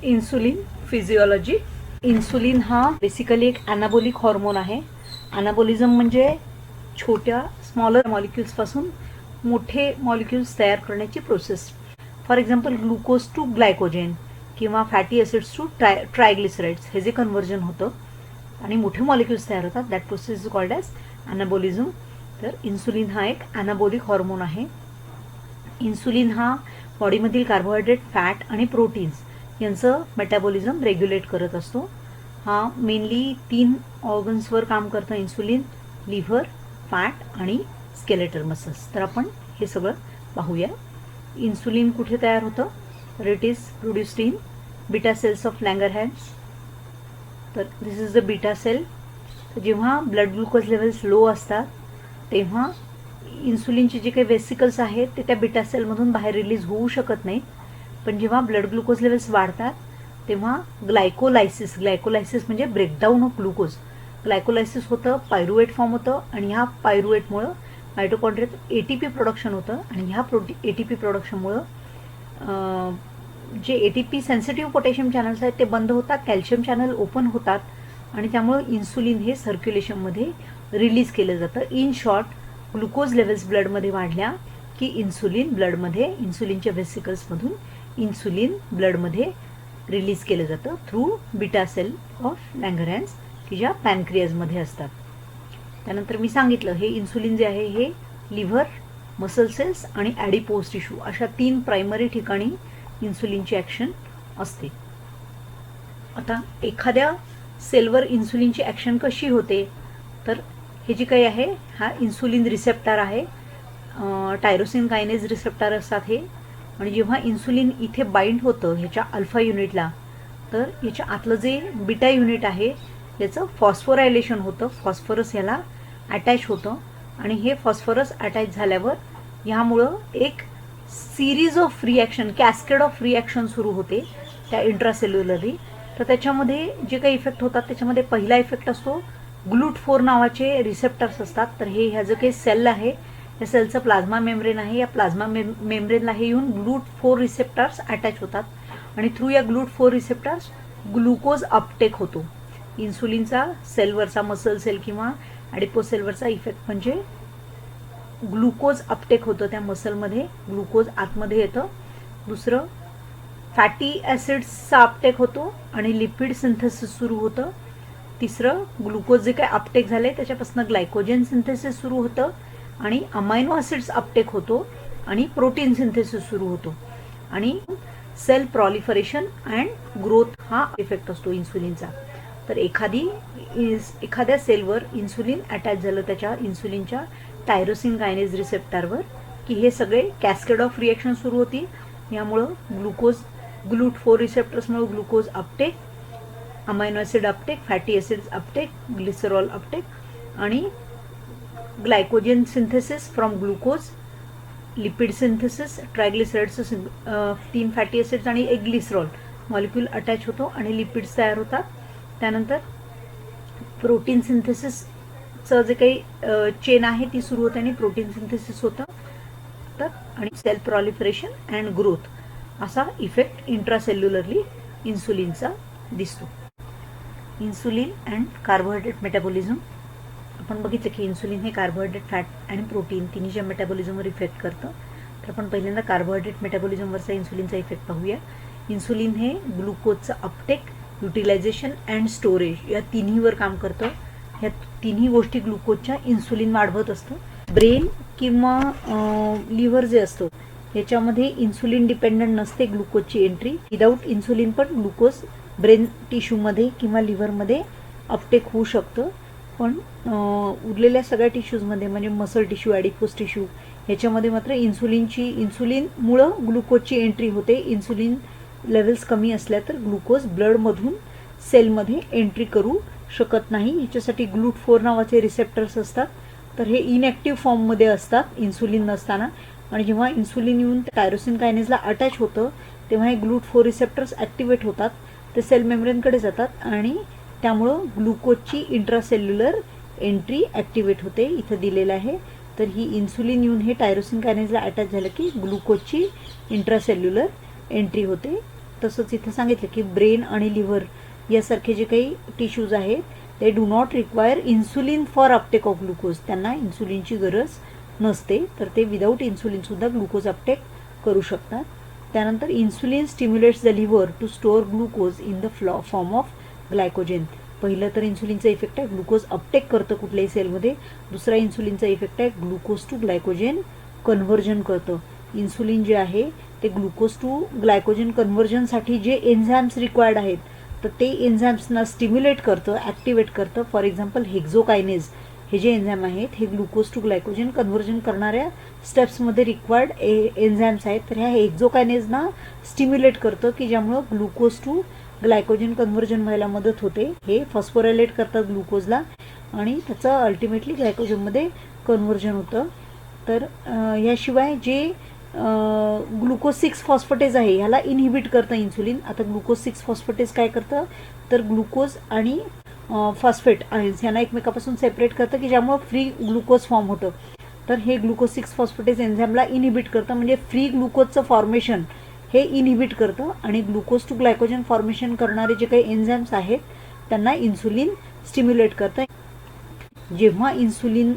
Insulin physiology. Insulin हा basically एक anabolic hormone आहे. ॲनाबॉलिझम म्हणजे छोट्या स्मॉलर मॉलिक्युल्सपासून मोठे मॉलिक्युल्स तयार करण्याची process. For example glucose to glycogen किंवा फॅटी ॲसिड्स टू ट्रायग्लिसराइड्स हे जे कन्व्हर्जन होतं आणि मोठे मॉलिक्युल्स तयार होतात, that process is called as anabolism. तर इन्सुलिन हा एक ॲनाबॉलिक हॉर्मोन आहे. इन्सुलिन हा बॉडीमधील कार्बोहायड्रेट, फॅट आणि प्रोटीन्स यांचं मेटाबॉलिझम रेग्युलेट करत असतो. हा मेनली 3 ऑर्गन्सवर काम करतं इन्सुलिन: लिव्हर, फॅट आणि स्केलेटल मसल्स. तर आपण हे सगळं पाहूया. इन्सुलिन कुठे तयार होतं? तर it is produced in beta cells of Langerhans. तर this is the beta cell. तर जेव्हा ब्लड ग्लुकोज लेवल्स लो असतात तेव्हा इन्सुलिनचे जे काही वेसिकल्स आहेत ते त्या बीटा सेलमधून बाहेर रिलीज होऊ शकत नाहीत. पण जेव्हा ब्लड ग्लुकोज लेवल्स वाढतात तेव्हा ग्लायकोलायसिस म्हणजे ब्रेकडाऊन ऑफ ग्लुकोज, ग्लायकोलायसिस होतं, पायरुवेट फॉर्म होतं आणि ह्या पायरुवेटमुळं मायटोकॉन्ड्रियात एटीपी प्रोडक्शन होतं आणि ह्या एटीपी प्रोडक्शनमुळं जे एटीपी सेन्सिटिव्ह पोटॅशियम चॅनल्स आहेत ते बंद होतात, कॅल्शियम चॅनल ओपन होतात आणि त्यामुळं इन्सुलिन हे सर्क्युलेशनमध्ये रिलीज केलं जातं. इन शॉर्ट, ग्लुकोज लेवल्स ब्लडमध्ये वाढल्या की इन्सुलिनच्या व्हेसिकल्समधून इन्सुलिन ब्लडमध्ये रिलीज केलं जातं थ्रू बीटा सेल ऑफ लँगरहॅन्स की ज्या पॅनक्रियाजमध्ये असतात. त्यानंतर मी सांगितलं हे इन्सुलिन जे आहे हे लिव्हर, मसल सेल्स आणि ॲडिपोज टिश्यू अशा 3 प्रायमरी ठिकाणी इन्सुलिनची ॲक्शन असते. आता एखाद्या सेलवर इन्सुलिनची ॲक्शन कशी होते? तर हे जे काही आहे हा इन्सुलिन रिसेप्टर आहे. टायरोसिन कायनेज रिसेप्टर असतात हे. आणि जेव्हा इन्सुलिन इथे बाइंड होतं ह्याच्या अल्फा युनिटला, तर याच्या आतलं जे बीटा युनिट आहे याचं फॉस्फोरायलेशन होतं. फॉस्फरस ह्याला अटॅच होतं आणि हे फॉस्फरस अटॅच झाल्यावर ह्यामुळं एक series of reaction, cascade of reaction सुरू होते त्या इंट्रासेल्युलरली. तर त्याच्यामध्ये जे काही इफेक्ट होतात त्याच्यामध्ये पहिला इफेक्ट असतो GLUT4 नावाचे रिसेप्टर्स असतात. तर हे ह्या जो काही सेल आहे या सेलचं प्लाझ्मा मेम्ब्रेन आहे. या प्लाझ्मा मेम्ब्रेनला हे येऊन GLUT4 रिसेप्टर्स अटॅच होतात आणि थ्रू या GLUT4 रिसेप्टर्स ग्लुकोज अपटेक होतो. इन्सुलिनचा सेलवरचा, मसल सेल किंवा ॲडिपोज सेलवरचा इफेक्ट म्हणजे ग्लुकोज अपटेक होतं त्या मसलमध्ये, ग्लुकोज आतमध्ये येतं. दुसरं फॅटी ॲसिड्सचा अपटेक होतो आणि लिपिड सिंथेसिस सुरू होतं. तिसरं ग्लुकोज जे काही अपटेक झाले त्याच्यापासून ग्लायकोजेन सिंथेसिस सुरू होतं आणि अमायनो ॲसिड्स अपटेक होतो आणि प्रोटीन सिंथेसिस सुरू होतो आणि सेल प्रॉलिफरेशन अँड ग्रोथ हा इफेक्ट असतो इन्सुलिनचा. तर एखाद्या सेलवर इन्सुलिन अटॅच झालं त्याच्या इन्सुलिनच्या टायरोसिन कायनेज रिसेप्टरवर की हे सगळे कॅस्केड ऑफ रिॲक्शन सुरू होती. यामुळं GLUT4 रिसेप्टर्समुळे glucose uptake, amino acid uptake, fatty acids uptake, glycerol uptake आणि glycogen synthesis from glucose, lipid synthesis, ट्रायग्लिसराइड्सचं 3 फॅटी ॲसिड्स आणि एक ग्लिसरॉल मॉलिक्यूल अटॅच होतो आणि लिपिड्स तयार होतात. त्यानंतर प्रोटीन सिंथेसिसचं जे काही चेन आहे ती सुरू होते आणि प्रोटीन सिंथेसिस होतं. तर आणि सेल प्रॉलिफरेशन अँड ग्रोथ असा इफेक्ट इंट्रासेल्युलरली इन्सुलिनचा दिसतो. Insulin and carbohydrate metabolism. आपण बघितलं की इन्सुलिन हे कार्बोहायड्रेट, फॅट आणि प्रोटीन तिन्हीच्या मेटाबॉलिझमवर इफेक्ट करतं. तर आपण पहिल्यांदा कार्बोहायड्रेट मेटाबॉलिझमवरचा इन्सुलिनचा इफेक्ट पाहूया. इन्सुलिन हे ग्लुकोजचं अपटेक, युटिलायझेशन अँड स्टोरेज या तिन्हीवर काम करतं. ह्या तिन्ही गोष्टी ग्लुकोजच्या इन्सुलिन वाढवत असतं. ब्रेन किंवा लिव्हर जे असतं याच्यामध्ये इन्सुलिन डिपेंडंट नसते ग्लुकोजची एंट्री. विदाऊट इन्सुलिन पण ग्लुकोज ब्रेन टिश्यूमध्ये किंवा लिव्हरमध्ये अपटेक होऊ शकतं. पण उरलेल्या सगळ्या टिश्यूजमध्ये म्हणजे मसल टिश्यू, ॲडिपोज टिश्यू ह्याच्यामध्ये मात्र इन्सुलिनमुळं ग्लुकोजची एंट्री होते. इन्सुलिन लेवल्स कमी असल्या तर ग्लुकोज ब्लडमधून सेलमध्ये एंट्री करू शकत नाही. ह्याच्यासाठी GLUT4 नावाचे रिसेप्टर्स असतात. तर हे इनॲक्टिव्ह फॉर्ममध्ये असतात इन्सुलिन नसताना आणि जेव्हा इन्सुलिन येऊन टायरोसिन कायनेजला अटॅच होतं तेव्हा हे GLUT4 रिसेप्टर्स ॲक्टिवेट होतात. ते सेल मेम्ब्रेनकडे जातात आणि त्यामुळं ग्लुकोजची इंट्रासेल्युलर एंट्री ॲक्टिवेट होते. इथं दिलेलं आहे. तर ही इन्सुलिन येऊन हे टायरोसिन कायनेजला अटॅच झालं की ग्लुकोजची इंट्रासेल्युलर एंट्री होते तसंच इथं सांगितलं की ब्रेन आणि लिव्हर यासारखे जे काही टिश्यूज आहेत ते do not require insulin for Uptake of glucose, त्यांना इन्सुलिनची गरज नसते, तर ते विदाऊट इन्सुलिनसुद्धा ग्लुकोज अपटेक करू शकतात. त्यानंतर insulin stimulates the liver to store glucose in the form of glycogen. पहिलं तर इन्सुलिनचा इफेक्ट आहे ग्लुकोज अपटेक करतं कुठल्याही सेलमध्ये. दुसरा इन्सुलिनचा इफेक्ट आहे ग्लुकोज टू ग्लायकोजेन कन्व्हर्जन करतं. इन्सुलिन जे आहे ते ग्लुकोज टू ग्लायकोजेन कन्व्हर्जनसाठी जे एन्झाइम्स रिक्वायर्ड आहेत तर ते एन्झाइम्सना स्टिम्युलेट करतं, ॲक्टिवेट करतं. फॉर एक्झाम्पल हेक्झोकायनेज हे जे एन्झाइम आहेत हे ग्लुकोज टू ग्लायकोजेन कन्व्हर्जन करणाऱ्या स्टेप्समध्ये रिक्वायर्ड एन्झाइम्स आहेत. तर ह्या हेक्झोकायनेजना स्टिम्युलेट करतं की ज्यामुळं ग्लुकोज टू ग्लायकोजेन कन्व्हर्जन व्हायला मदत होते. हे फॉस्फोरायलेट करतात ग्लुकोजला आणि त्याचं अल्टिमेटली ग्लायकोजनमध्ये कन्व्हर्जन होतं. तर याशिवाय जे ग्लुकोज 6 फॉस्फेटेज आहे ह्याला इनहिबिट करतं इन्सुलिन. आता ग्लुकोज 6 फॉस्फेटेज काय करतं तर ग्लुकोज आणि फॉस्फेट आयन्स यांना एकमेकापासून सेपरेट करतं की ज्यामुळं फ्री ग्लुकोज फॉर्म होतं. तर हे ग्लुकोज 6 फॉस्फेटेज एन्झाइमला इनहिबिट करतं, म्हणजे फ्री ग्लुकोजचं फॉर्मेशन हे इनहिबिट करतं आणि ग्लुकोज टू ग्लायकोजन फॉर्मेशन करणारे जे काही एन्झाइम्स आहेत त्यांना इन्सुलिन स्टिम्युलेट करतं. जेव्हा इन्सुलिन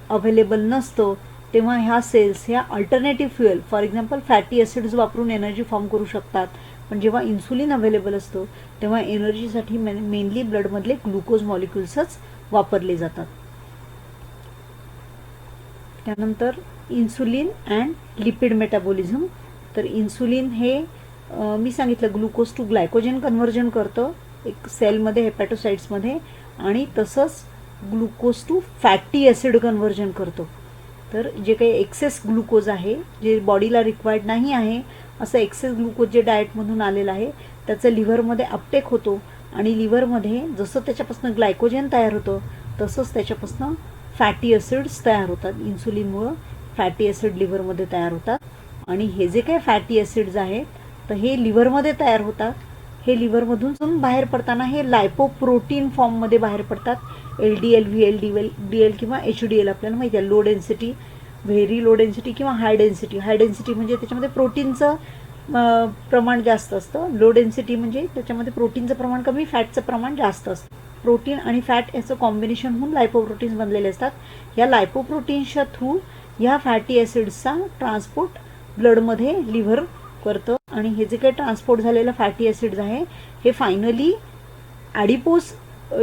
अवेलेबल नसतं तेव्हा ह्या सेल्स ह्या alternative fuel for example fatty acids वापरून एनर्जी फॉर्म करू शकतात. पण जेव्हा इन्सुलिन अवेलेबल असतो तेव्हा एनर्जीसाठी मेनली ब्लडमधले ग्लुकोज मॉलिक्युल्सच वापरले जातात. त्यानंतर इन्सुलिन अँड लिपिड मेटाबॉलिझम. तर इन्सुलिन हे मी सांगितलं ग्लुकोज टू ग्लायकोजेन कन्व्हर्जन करतं एक सेलमध्ये हेपॅटोसाइट्समध्ये आणि तसंच glucose to fatty acid conversion करतो. तर जे काही एक्सेस ग्लुकोज आहे जे बॉडीला रिक्वायर्ड नाही आहे असं एक्सेस ग्लुकोज जे डाएटमधून आलेलं आहे त्याचं लिव्हरमध्ये अपटेक होतो आणि लिव्हरमध्ये जसं त्याच्यापासून ग्लायकोजेन तयार होतं तसंच त्याच्यापासून फॅटी ॲसिड्स तयार होतात. इन्सुलिनमुळं फॅटी ॲसिड लिव्हरमध्ये तयार होतात आणि हे जे काही फॅटी ॲसिड्स आहेत तर हे लिव्हरमध्ये तयार होतात. हे लिव्हरमधून बाहेर पडताना हे लायपोप्रोटीन फॉर्ममध्ये बाहेर पडतात. LDL, VLDL, DL किंवा HDL आपल्याला माहिती आहे. Low density, very low density किंवा हाय डेन्सिटी. हाय डेन्सिटी म्हणजे त्याच्यामध्ये प्रोटीनचं प्रमाण जास्त असतं. लो डेन्सिटी म्हणजे त्याच्यामध्ये प्रोटीनचं प्रमाण कमी, फॅटचं प्रमाण जास्त असतं. प्रोटीन आणि फॅट याचं कॉम्बिनेशन होऊन लायपोप्रोटीन्स बनलेले असतात. या लायपोप्रोटीन्सच्या थ्रू ह्या फॅटी ॲसिड्सचा ट्रान्सपोर्ट ब्लडमध्ये लिव्हर करतं आणि हे जे काही ट्रान्सपोर्ट झालेलं फॅटी ॲसिड्स आहे हे फायनली ॲडिपोज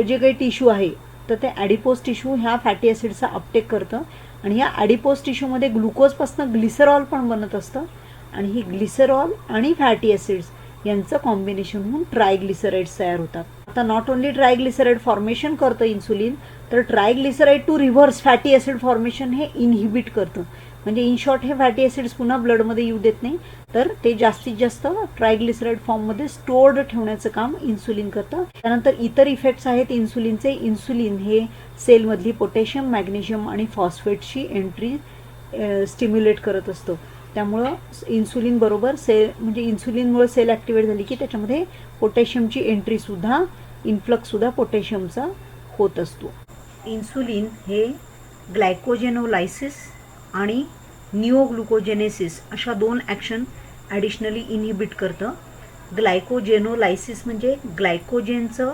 जे काही टिश्यू आहे तर ते ॲडिपोज टिश्यू ह्या फॅटी ॲसिड्सचा अपटेक करतं आणि या ॲडिपोज टिश्यूमध्ये ग्लुकोजपासून ग्लिसरॉल पण बनत असतं आणि ही ग्लिसरॉल आणि फॅटी ॲसिड्स यांचं कॉम्बिनेशन होऊन ट्रायग्लिसराइड्स तयार होतात. आता नॉट ओन्ली ट्रायग्लिसराइड फॉर्मेशन करतं इन्सुलिन तर triglyceride to reverse fatty acid formation हे इनहिबिट करतं. म्हणजे इन शॉर्ट हे फॅटी ॲसिड्स पुन्हा ब्लडमध्ये येऊ देत नाही तर ते जास्तीत जास्त ट्रायग्लिसराइड फॉर्ममध्ये स्टोर्ड ठेवण्याचं काम इन्सुलिन करतं. त्यानंतर इतर इफेक्ट्स आहेत इन्सुलिनचे. इन्सुलिन हे सेलमधली पोटॅशियम, मॅग्नेशियम आणि फॉस्फेटची एंट्री स्टिम्युलेट करत असतो. त्यामुळं इन्सुलिन बरोबर म्हणजे इन्सुलिनमुळे सेल ॲक्टिवेट झाली की त्याच्यामध्ये पोटॅशियमची एंट्रीसुद्धा, इन्फ्लक्ससुद्धा पोटॅशियमचा होत असतो. इन्सुलिन हे ग्लायकोजेनोलायसिस आणि निओग्लुकोजेनेसिस अशा 2 ॲक्शन ॲडिशनली इनहिबिट करतं. ग्लायकोजेनोलायसिस म्हणजे ग्लायकोजेनचं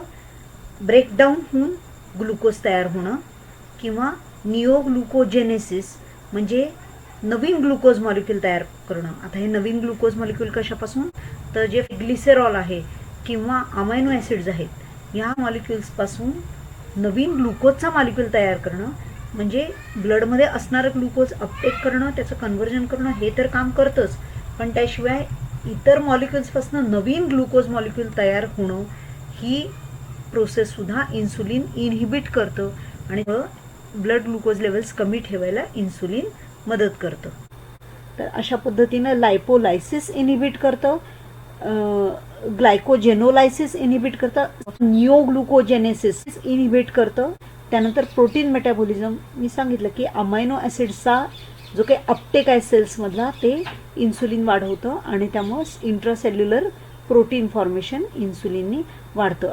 ब्रेकडाऊन होऊन ग्लुकोज तयार होणं किंवा निओग्लुकोजेनेसिस म्हणजे नवीन ग्लुकोज मॉलिक्यूल तयार करणं. आता हे नवीन ग्लुकोज मॉलिक्यूल कशापासून तर जे ग्लिसरॉल आहे किंवा अमायनो ॲसिड्स आहेत या मॉलिक्युल्सपासून नवीन ग्लुकोजचा मॉलिक्यूल तयार करणं म्हणजे ब्लडमध्ये असणारं ग्लुकोज अपटेक करणं, त्याचं कन्व्हर्जन करणं हे तर काम करतंच पण त्याशिवाय इतर मॉलिक्युल्सपासून नवीन ग्लुकोज मॉलिक्यूल तयार होणं ही प्रोसेससुद्धा इन्सुलिन इनहिबिट करतं आणि ब्लड ग्लुकोज लेवल्स कमी ठेवायला इन्सुलिन मदत करतं. तर अशा पद्धतीनं लायपोलायसिस इनहिबिट करतं, ग्लायकोजेनोलायसिस इनहिबिट करतं, निओग्लुकोजेनेसिस इनहिबिट करतं. त्यानंतर प्रोटीन मेटाबॉलिझम मी सांगितलं की अमायनो ॲसिड्सचा जो काही अपटेक आहे सेल्समधला ते इन्सुलिन वाढवतं आणि त्यामुळं इंट्रासेल्युलर प्रोटीन फॉर्मेशन इन्सुलिननी वाढतं.